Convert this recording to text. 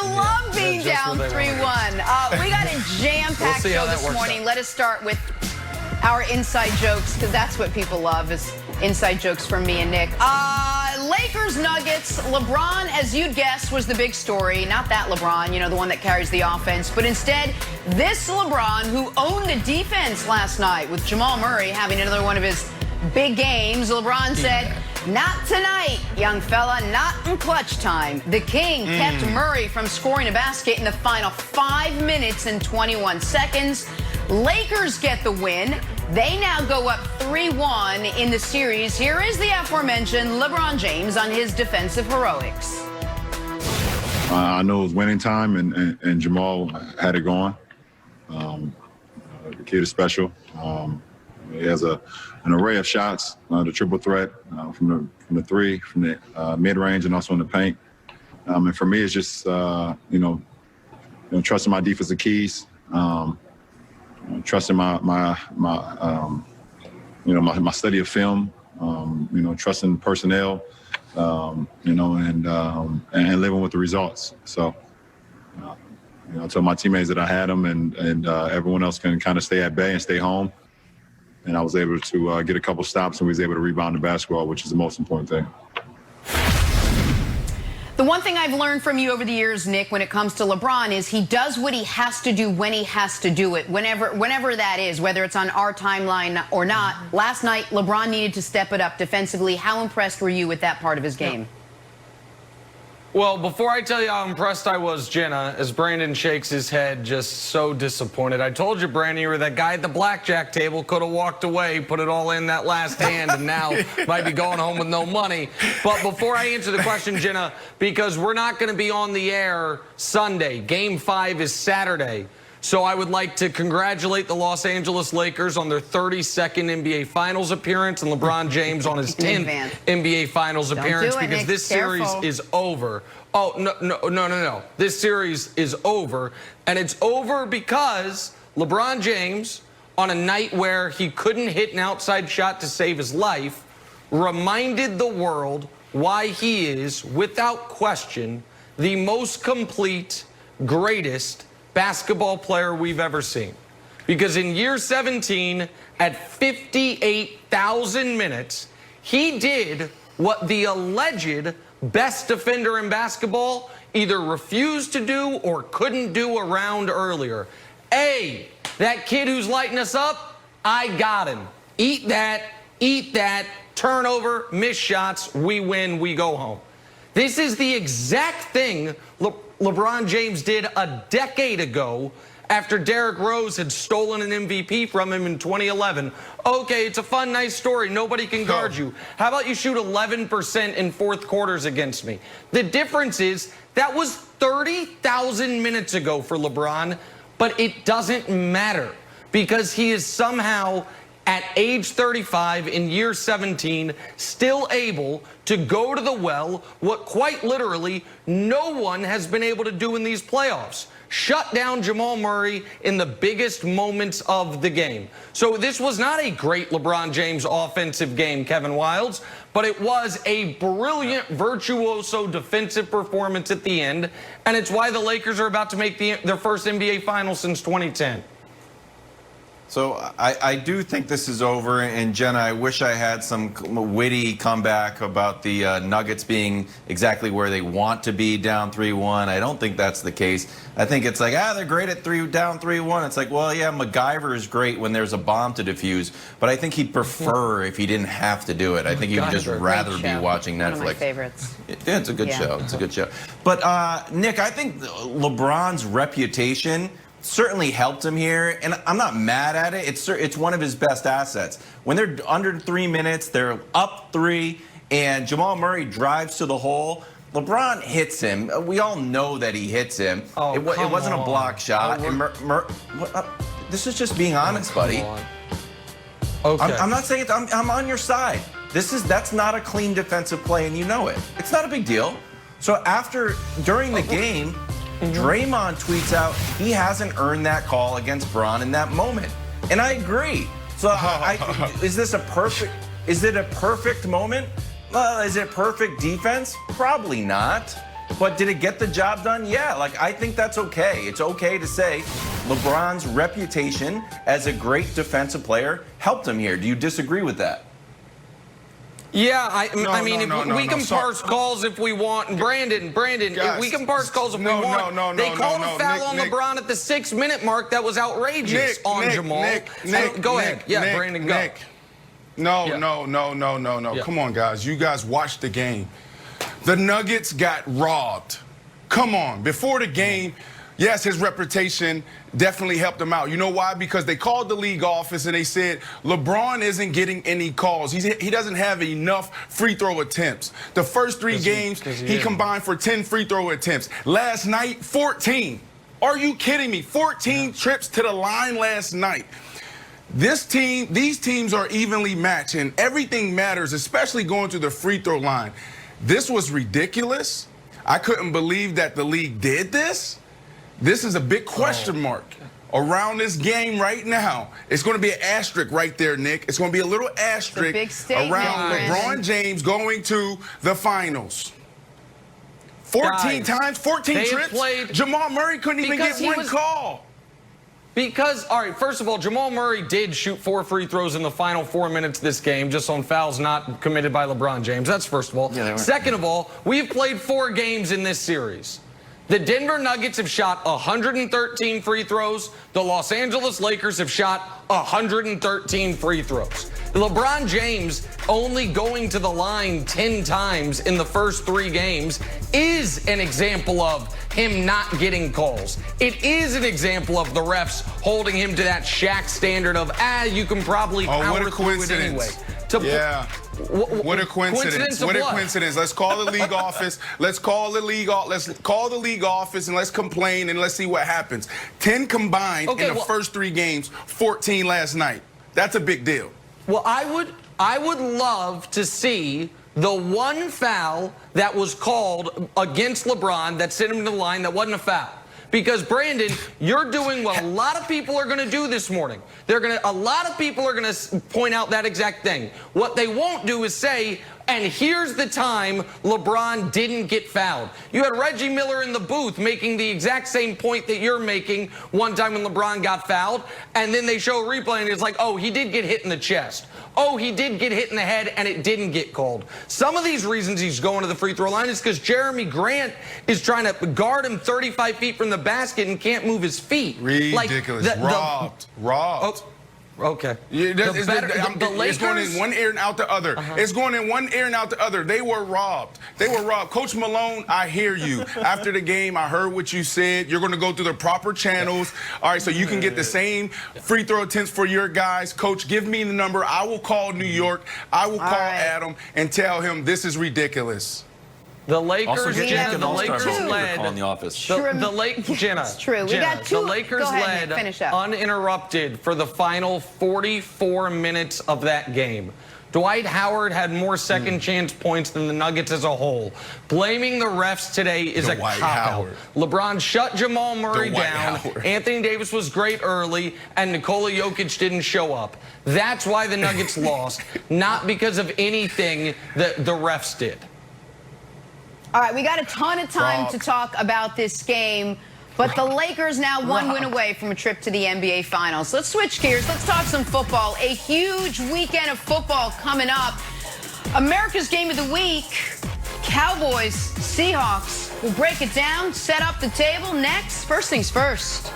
love being down 3-1. We got a jam-packed show this morning. Let us start with our inside jokes, because that's what people love, is inside jokes from me and Nick. Lakers Nuggets. LeBron, as you'd guess, was the big story. Not that LeBron, you know, the one that carries the offense, but instead this LeBron, who owned the defense last night with Jamal Murray having another one of his big games. LeBron said, "Not tonight, young fella, not in clutch time." The King kept Murray from scoring a basket in the final 5 minutes and 21 seconds. Lakers get the win. They now go up 3-1 in the series. Here is the aforementioned LeBron James on his defensive heroics. I know it was winning time, and Jamal had it going. The kid is special. He has an array of shots, the triple threat from the three, from the mid-range, and also in the paint. And for me, it's just trusting my defensive keys, trusting my study of film, trusting personnel, and living with the results. So. I told my teammates that I had them, and everyone else can kind of stay at bay and stay home. And I was able to get a couple stops, and we was able to rebound the basketball, which is the most important thing. The one thing I've learned from you over the years, Nick, when it comes to LeBron is he does what he has to do when he has to do it, whenever that is, whether it's on our timeline or not. Last night, LeBron needed to step it up defensively. How impressed were you with that part of his game? Well, before I tell you how impressed I was, Jenna, as Brandon shakes his head, just so disappointed. I told you, Brandon, you were that guy at the blackjack table, could have walked away, put it all in that last hand, and now might be going home with no money. But before I answer the question, Jenna, because we're not going to be on the air Sunday. Game 5 is Saturday. So I would like to congratulate the Los Angeles Lakers on their 32nd NBA Finals appearance and LeBron James on his 10th NBA Finals appearance, because this series is over. Oh, no. This series is over, and it's over because LeBron James, on a night where he couldn't hit an outside shot to save his life, reminded the world why he is, without question, the most complete, greatest basketball player we've ever seen. Because in year 17, at 58,000 minutes, he did what the alleged best defender in basketball either refused to do or couldn't do a round earlier. That kid who's lighting us up, I got him. Eat that, turnover, missed shots, we win, we go home. This is the exact thing LeBron James did a decade ago after Derrick Rose had stolen an MVP from him in 2011. Okay, it's a fun, nice story. Nobody can guard you. How about you shoot 11% in fourth quarters against me? The difference is that was 30,000 minutes ago for LeBron, but it doesn't matter because he is somehow at age 35 in year 17, still able to go to the well, what quite literally no one has been able to do in these playoffs. Shut down Jamal Murray in the biggest moments of the game. So this was not a great LeBron James offensive game, Kevin Wildes, but it was a brilliant, virtuoso defensive performance at the end, and it's why the Lakers are about to make their first NBA Finals since 2010. So I do think this is over, and Jenna, I wish I had some witty comeback about the Nuggets being exactly where they want to be, down 3-1. I don't think that's the case. I think it's like, they're great at down 3-1. It's like, well, yeah, MacGyver is great when there's a bomb to defuse, but I think he'd prefer if he didn't have to do it. I think he would just rather be watching Netflix. One of my favorites. Yeah, it's a good show. It's a good show. But, Nick, I think LeBron's reputation certainly helped him here, and I'm not mad at it. It's one of his best assets. When they're under 3 minutes, they're up 3, and Jamal Murray drives to the hole. LeBron hits him. We all know that he hits him. It wasn't a block shot. This is just being honest, buddy. Okay. I'm not saying I'm on your side. That's not a clean defensive play, and you know it. It's not a big deal. So during the game, Draymond tweets out he hasn't earned that call against Bron in that moment, and I agree. So is it a perfect moment? Is it perfect defense? Probably not. But did it get the job done? Yeah, like I think that's okay. It's okay to say LeBron's reputation as a great defensive player helped him here. Do you disagree with that? Yeah, I mean, we can parse calls if we want. And Brandon, Guys, we can parse calls if we want. They called a foul on LeBron at the 6-minute mark that was outrageous on Jamal. Go ahead. Yeah, Brandon, go. No. Yeah. Come on, guys. You guys watched the game. The Nuggets got robbed. Come on. Before the game, yes, his reputation definitely helped him out. You know why? Because they called the league office and they said LeBron isn't getting any calls. He doesn't have enough free throw attempts. The first 3 games, he combined for 10 free throw attempts. Last night, 14. Are you kidding me? 14 trips to the line last night. These teams are evenly matched, and everything matters, especially going to the free throw line. This was ridiculous. I couldn't believe that the league did this. This is a big question mark around this game right now. It's going to be an asterisk right there, Nick. It's going to be a little asterisk around LeBron James going to the finals. 14 times, 14 trips. Jamal Murray couldn't even get one call. Because, all right, first of all, Jamal Murray did shoot 4 free throws in the final 4 minutes of this game, just on fouls not committed by LeBron James. That's first of all. Yeah, second of all, we've played 4 games in this series. The Denver Nuggets have shot 113 free throws. The Los Angeles Lakers have shot 113 free throws. LeBron James only going to the line 10 times in the first 3 games is an example of him not getting calls. It is an example of the refs holding him to that Shaq standard of, you can probably power through it anyway. Yeah. What a coincidence. What a coincidence. Let's call the league office. Let's call the league office and let's complain and let's see what happens. 10 combined in the first 3 games, 14 last night. That's a big deal. Well, I would love to see the one foul that was called against LeBron that sent him to the line that wasn't a foul. Because, Brandon, you're doing what a lot of people are going to do this morning. A lot of people are going to point out that exact thing. What they won't do is say, and here's the time LeBron didn't get fouled. You had Reggie Miller in the booth making the exact same point that you're making one time when LeBron got fouled, and then they show a replay and it's like, oh, he did get hit in the chest. Oh, he did get hit in the head and it didn't get called. Some of these reasons he's going to the free throw line is because Jeremy Grant is trying to guard him 35 feet from the basket and can't move his feet. Ridiculous. Robbed. Oh, okay. It's going in one ear and out the other. It's going in one ear and out the other. They were robbed. They were robbed. Coach Malone, I hear you. After the game, I heard what you said. You're going to go through the proper channels. All right, so you can get the same free throw attempts for your guys. Coach, give me the number. I will call New York. I will call Adam and tell him this is ridiculous. The Lakers, Jenna, the Lakers led. On the office. Jenna, it's true. We got 2. The Lakers led uninterrupted for the final 44 minutes of that game. Dwight Howard had more second chance points than the Nuggets as a whole. Blaming the refs today is a cop-out. LeBron shut Jamal Murray down. Anthony Davis was great early, and Nikola Jokic didn't show up. That's why the Nuggets lost, not because of anything that the refs did. All right, we got a ton of time to talk about this game, but the Lakers now 1 win away from a trip to the NBA Finals. Let's switch gears. Let's talk some football. A huge weekend of football coming up. America's Game of the Week, Cowboys, Seahawks. We'll break it down, set up the table next. First things first.